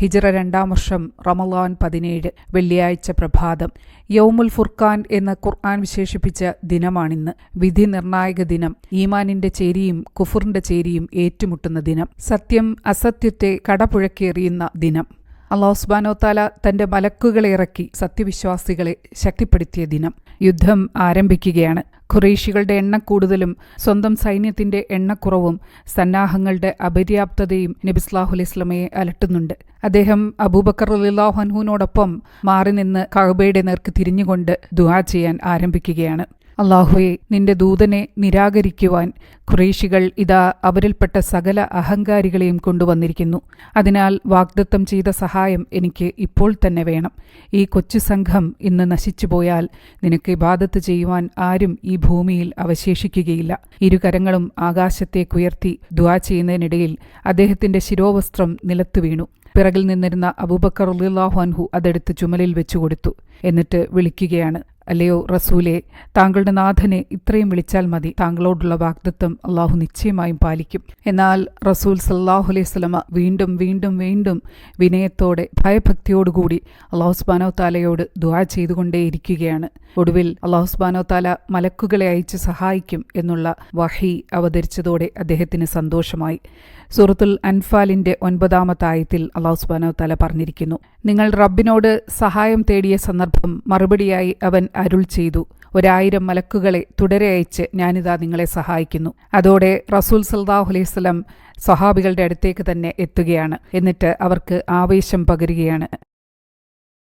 ഹിജ്റ 2-ാം വർഷം റമളാൻ 17 വെള്ളിയാഴ്ച പ്രഭാതം. യൗമുൽ ഫുർഖാൻ എന്ന് ഖുർആൻ വിശേഷിപ്പിച്ച ദിനമാണിന്ന്. വിധി നിർണായക ദിനം. ഈമാനിന്റെ ചേരിയും കുഫറിന്റെ ചേരിയും ഏറ്റുമുട്ടുന്ന ദിനം. സത്യം അസത്യത്തെ കടപുഴക്കിയെറിയുന്ന ദിനം. അല്ലാഹു സുബ്ഹാനഹു വതആല തന്റെ മലക്കുകളെ ഇറക്കി സത്യവിശ്വാസികളെ ശക്തിപ്പെടുത്തിയ ദിനം. യുദ്ധം ആരംഭിക്കുകയാണ്. ഖുറൈശികളുടെ എണ്ണക്കൂടുതലും സ്വന്തം സൈന്യത്തിന്റെ എണ്ണക്കുറവും സന്നാഹങ്ങളുടെ അപര്യാപ്തതയും നബി സല്ലല്ലാഹു അലൈഹി വസല്ലമയെ അലട്ടുന്നുണ്ട്. അദ്ദേഹം അബൂബക്കർ റളിയല്ലാഹു അൻഹുവിനോടൊപ്പം മാറി നിന്ന് കഅബയുടെ നേർക്ക് തിരിഞ്ഞുകൊണ്ട് ദുആ ചെയ്യാൻ ആരംഭിക്കുകയാണ്. അല്ലാഹുവേ, നിന്റെ ദൂതനെ നിരാകരിക്കുവാൻ ഖുറൈശികൾ ഇതാ അവരിൽപ്പെട്ട സകല അഹങ്കാരികളെയും കൊണ്ടുവന്നിരിക്കുന്നു. അതിനാൽ വാഗ്ദത്തം ചെയ്ത സഹായം എനിക്ക് ഇപ്പോൾ തന്നെ വേണം. ഈ കൊച്ചു സംഘം ഇന്ന് നശിച്ചുപോയാൽ നിനക്ക് ഇബാദത്ത് ചെയ്യുവാൻ ആരും ഈ ഭൂമിയിൽ അവശേഷിക്കുകയില്ല. ഇരുകരങ്ങളും ആകാശത്തേക്കുയർത്തി ദുആ ചെയ്യുന്നതിനിടയിൽ അദ്ദേഹത്തിന്റെ ശിരോവസ്ത്രം നിലത്തു വീണു. പിറകിൽ നിന്നിരുന്ന അബൂബക്കർ റളിയല്ലാഹു അൻഹു അതെടുത്ത് ചുമലിൽ വെച്ചുകൊടുത്തു. എന്നിട്ട് വിളിക്കുകയാണ്, അല്ലയോ റസൂലേ, താങ്കളുടെ നാഥനെ ഇത്രയും വിളിച്ചാൽ മതി. താങ്കളോടുള്ള വാഗ്ദത്തം അള്ളാഹു നിശ്ചയമായും പാലിക്കും. എന്നാൽ റസൂൽ സല്ലല്ലാഹു അലൈഹി വസല്ലമ വീണ്ടും വീണ്ടും വീണ്ടും വിനയത്തോടെ ഭയഭക്തിയോടുകൂടി അല്ലാഹു സുബ്ഹാനഹു വതആലയോട് ദുആ ചെയ്തുകൊണ്ടേയിരിക്കുകയാണ്. ഒടുവിൽ അല്ലാഹു സുബ്ഹാനഹു വതആല മലക്കുകളെ അയച്ച് സഹായിക്കും എന്നുള്ള വഹി അവതരിച്ചതോടെ അദ്ദേഹത്തിന് സന്തോഷമായി. സൂറത്തുൽ അൻഫാലിന്റെ 9-ാമത്തെ ആയത്തിൽ അല്ലാഹു സുബ്ഹാനഹു വതആല പറഞ്ഞിരിക്കുന്നു, നിങ്ങൾ റബ്ബിനോട് സഹായം തേടിയ സന്ദർഭം മറുപടിയായി അവൻ അരുൾ ചെയ്തു, 1000 മലക്കുകളെ തുടരെ അയച്ച് ഞാനിതാ നിങ്ങളെ സഹായിക്കുന്നു. അതോടെ റസൂൽ സല്ലല്ലാഹു അലൈഹി വസല്ലം സ്വഹാബികളുടെ അടുത്തേക്ക് തന്നെ എത്തുകയാണ്. എന്നിട്ട് അവർക്ക് ആവേശം പകരുകയാണ്.